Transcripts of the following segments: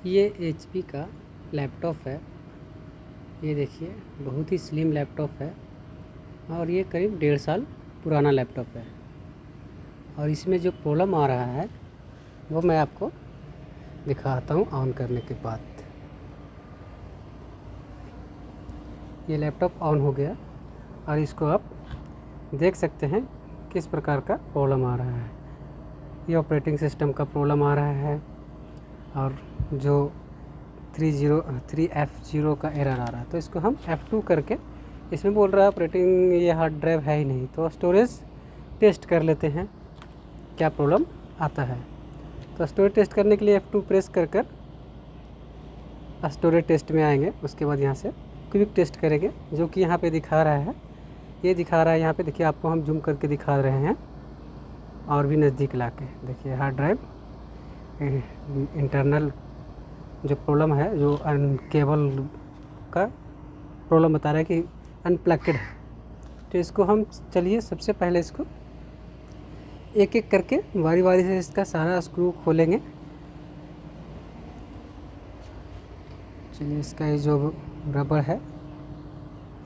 ये HP का laptop है। ये देखिए बहुत ही स्लिम लैपटॉप है और ये करीब 1.5 साल पुराना लैपटॉप है। और इसमें जो प्रॉब्लम आ रहा है वो मैं आपको दिखाता हूँ ऑन करने के बाद। ये लैपटॉप ऑन हो गया और इसको आप देख सकते हैं किस प्रकार का प्रॉब्लम आ रहा है। ये ऑपरेटिंग सिस्टम का प्रॉब्लम आ रहा है और जो 3F0 का एरर आ रहा है, तो इसको हम F2 करके, इसमें बोल रहा है ऑपरेटिंग ये हार्ड ड्राइव है ही नहीं, तो स्टोरेज टेस्ट कर लेते हैं क्या प्रॉब्लम आता है। तो स्टोरेज टेस्ट करने के लिए F2 प्रेस कर स्टोरेज टेस्ट में आएंगे। उसके बाद यहाँ से क्विक टेस्ट करेंगे, जो कि यहाँ पे दिखा रहा है। ये दिखा रहा है यहाँ पे, देखिए आपको हम जूम करके दिखा रहे हैं और भी नज़दीक ला के देखिए। हार्ड ड्राइव इंटरनल जो प्रॉब्लम है, जो केबल का प्रॉब्लम बता रहा है कि अनप्लग्ड है। तो इसको हम चलिए सबसे पहले इसको एक एक करके बारी बारी से इसका सारा स्क्रू खोलेंगे। चलिए इसका ये जो रबर है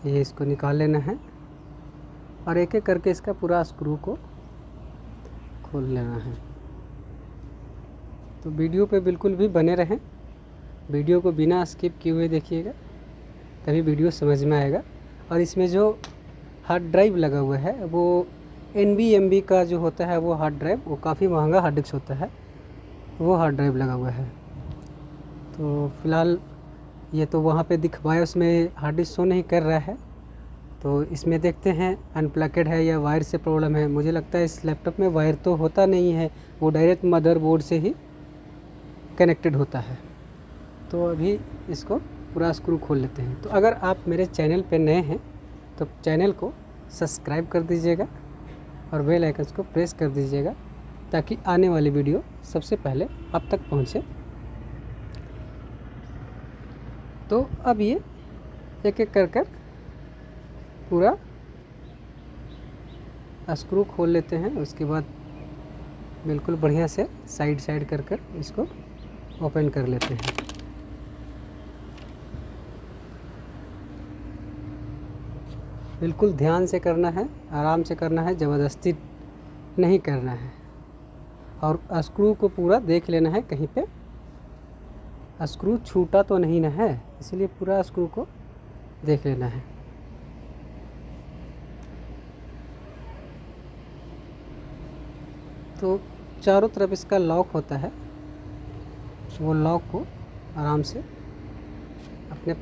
ये इसको निकाल लेना है और एक एक करके इसका पूरा स्क्रू को खोल लेना है। तो वीडियो पे बिल्कुल भी बने रहें, वीडियो को बिना स्किप किए हुए देखिएगा, तभी वीडियो समझ में आएगा। और इसमें जो हार्ड ड्राइव लगा हुआ है वो NVMe का जो होता है वो हार्ड ड्राइव, वो काफ़ी महंगा हार्ड डिस्क होता है, वो हार्ड ड्राइव लगा हुआ है। तो फ़िलहाल ये तो वहाँ पे दिखवाया, उसमें हार्ड डिस्क शो नहीं कर रहा है। तो इसमें देखते हैं अनप्लग्ड है या वायर से प्रॉब्लम है। मुझे लगता है इस लैपटॉप में वायर तो होता नहीं है, वो डायरेक्ट मदरबोर्ड से ही कनेक्टेड होता है। तो अभी इसको पूरा स्क्रू खोल लेते हैं। तो अगर आप मेरे चैनल पे नए हैं तो चैनल को सब्सक्राइब कर दीजिएगा और बेल आइकन को प्रेस कर दीजिएगा, ताकि आने वाली वीडियो सबसे पहले आप तक पहुंचे। तो अब ये एक एक कर पूरा स्क्रू खोल लेते हैं। उसके बाद बिल्कुल बढ़िया से साइड कर इसको ओपन कर लेते हैं। बिल्कुल ध्यान से करना है, आराम से करना है, ज़बरदस्ती नहीं करना है। और स्क्रू को पूरा देख लेना है, कहीं पे स्क्रू छूटा तो नहीं ना है, इसलिए पूरा स्क्रू को देख लेना है। तो चारों तरफ इसका लॉक होता है, वो लॉक को आराम से अपने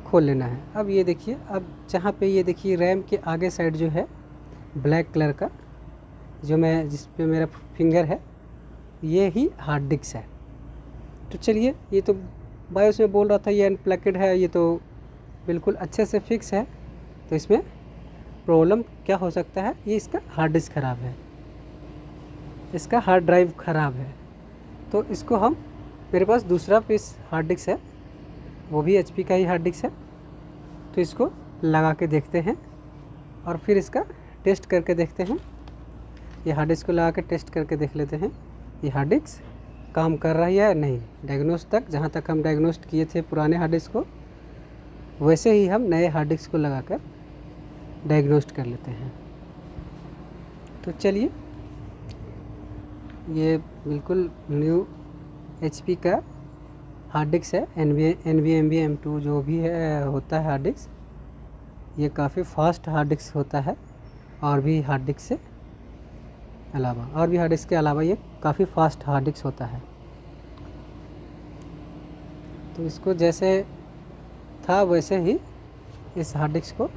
खोल लेना है। अब ये देखिए, अब जहाँ पे ये देखिए रैम के आगे साइड जो है ब्लैक कलर का, जो मैं जिस पे मेरा फिंगर है, ये ही हार्ड डिस्क है। तो चलिए, ये तो बायोस में बोल रहा था ये अनप्लग्ड है, ये तो बिल्कुल अच्छे से फिक्स है। तो इसमें प्रॉब्लम क्या हो सकता है, ये इसका हार्ड डिस्क ख़राब है, इसका हार्ड ड्राइव ख़राब है। तो इसको हम, मेरे पास दूसरा पीस हार्ड डिस्क है, वो भी HP का ही हार्ड डिस्क है। तो इसको लगा के देखते हैं और फिर इसका टेस्ट करके देखते हैं। ये हार्ड डिस्क को लगा के टेस्ट करके देख लेते हैं ये हार्ड डिस्क काम कर रहा है या नहीं। डायग्नोस्ट तक, जहाँ तक हम डायग्नोस्ट किए थे पुराने हार्ड डिस्क को, वैसे ही हम नए हार्ड डिस्क को लगाकर डायग्नोस्ट कर लेते हैं। तो चलिए, ये बिल्कुल न्यू HP का हार्ड डिस्क है, NVMe M2 जो भी है होता है हार्ड डिस्क, ये काफ़ी फास्ट हार्ड डिस्क होता है। और भी हार्ड डिस्क से अलावा, और भी हार्ड डिस्क के अलावा ये काफ़ी फास्ट हार्ड डिस्क होता है। तो इसको जैसे था वैसे ही इस हार्ड डिस्क को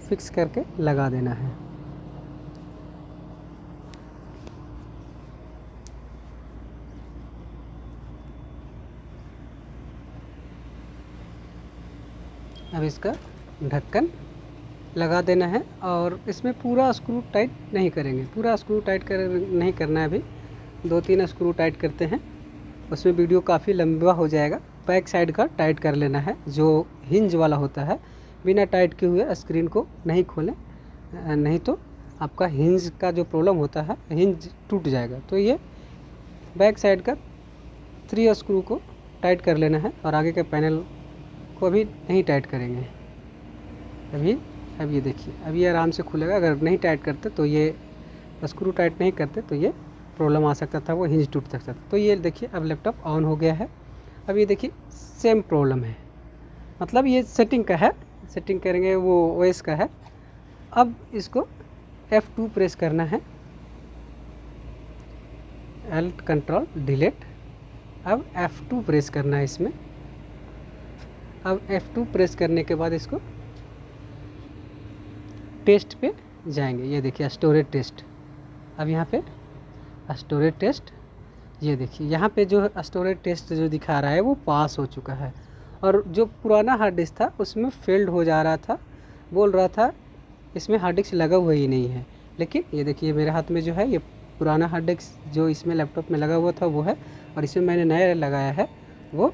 फिक्स करके लगा देना है। अब इसका ढक्कन लगा देना है और इसमें पूरा स्क्रू टाइट नहीं करेंगे, पूरा स्क्रू टाइट नहीं करना है। अभी 2-3 स्क्रू टाइट करते हैं, उसमें वीडियो काफ़ी लंबा हो जाएगा। बैक साइड का टाइट कर लेना है, जो हिंज वाला होता है। बिना टाइट किए हुए स्क्रीन को नहीं खोलें, नहीं तो आपका हिंज का जो प्रॉब्लम होता है, हिंज टूट जाएगा। तो ये बैक साइड का 3 स्क्रू को टाइट कर लेना है और आगे के पैनल को अभी नहीं टाइट करेंगे। अब ये देखिए, अब ये आराम से खुलेगा। अगर नहीं टाइट करते तो ये स्क्रू टाइट नहीं करते तो ये प्रॉब्लम आ सकता था, वो हिंज टूट सकता था। तो ये देखिए अब लैपटॉप ऑन हो गया है। अब ये देखिए सेम प्रॉब्लम है, मतलब ये सेटिंग का है, सेटिंग करेंगे वो ओएस का है। अब इसको F2 प्रेस करना है, Alt कंट्रोल डिलीट। अब F2 प्रेस करना है इसमें। अब F2 प्रेस करने के बाद इसको टेस्ट पे जाएंगे। ये देखिए स्टोरेज टेस्ट। अब यहाँ पे स्टोरेज टेस्ट, ये देखिए यहाँ पे जो स्टोरेज टेस्ट जो दिखा रहा है वो पास हो चुका है। और जो पुराना हार्ड डिस्क था उसमें फेल्ड हो जा रहा था, बोल रहा था इसमें हार्ड डिस्क लगा हुआ ही नहीं है। लेकिन ये देखिए मेरे हाथ में जो है ये पुराना हार्ड डिस्क जो इसमें लैपटॉप में लगा हुआ था वो है, और इसमें मैंने नया लगाया है वो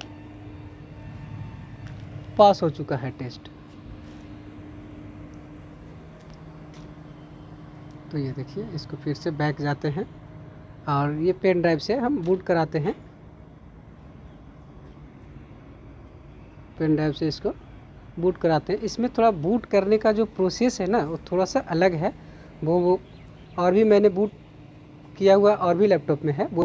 पास हो चुका है टेस्ट। तो ये देखिए इसको फिर से बैक जाते हैं और ये पेन ड्राइव से हम बूट कराते हैं। पेन ड्राइव से इसको बूट कराते हैं। इसमें थोड़ा बूट करने का जो प्रोसेस है ना वो थोड़ा सा अलग है। वो और भी मैंने बूट किया हुआ और भी लैपटॉप में है, वो